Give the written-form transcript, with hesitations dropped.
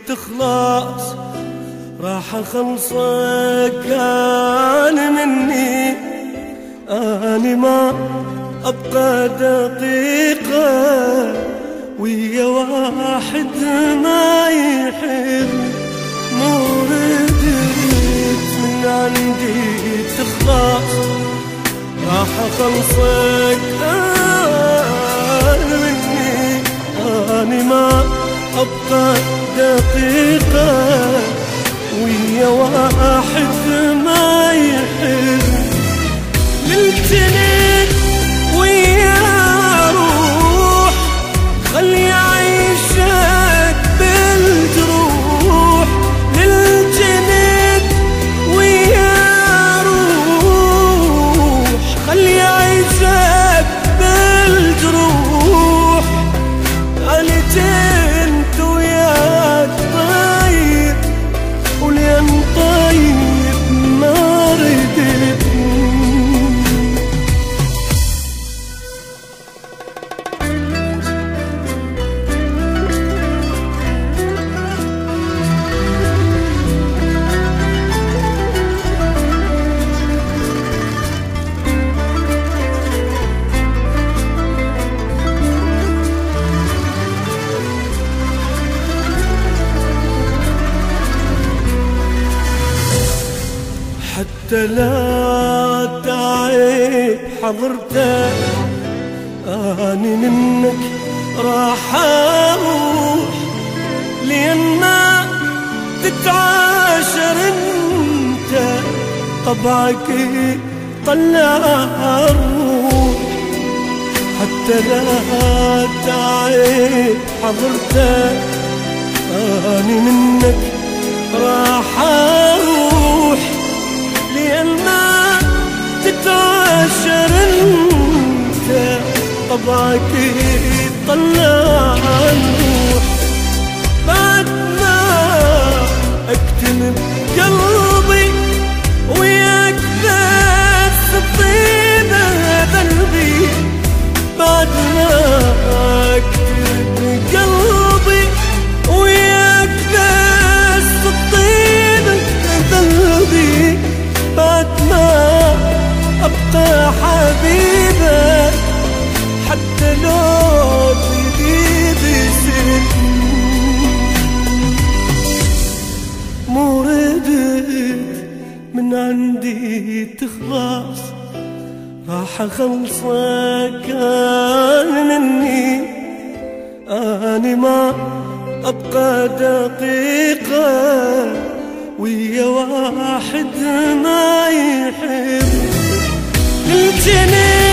تخلص راح اخلصك انا مني. اني ما ابقى دقيقة ويا واحد ما يحب. مو رديت من عندي تخلص راح اخلصك انا مني. اني ما ابقى دقيقة ويا واحد ما يحب. للجنين ويا روح خلي عيشك بالجروح. للجنين ويا روح خلي عيشك بالجروح. أنا جنت وياك طيب ولين طيب ما ردت. حتى لا تعب حضرتك اني منك راح اروح. لين ما تتعاشر انت طبعك طلع الروح. حتى لا تعب حضرتك اني منك راح اروح. لين ما تتعاشر انت طبعك طلع الروح. بعد ما اكتم بقلبي وياك بس طيب ذنبي. بعد ما اكتم بقلبي وياك بس طيب ذنبي. بعد ما ابقى حبيبك حتى لو بايدي سن. مو ردت من عندي تخلص راح اخلصك انا مني. اني ما ابقى دقيقة ويا واحد ما يحب. الجنين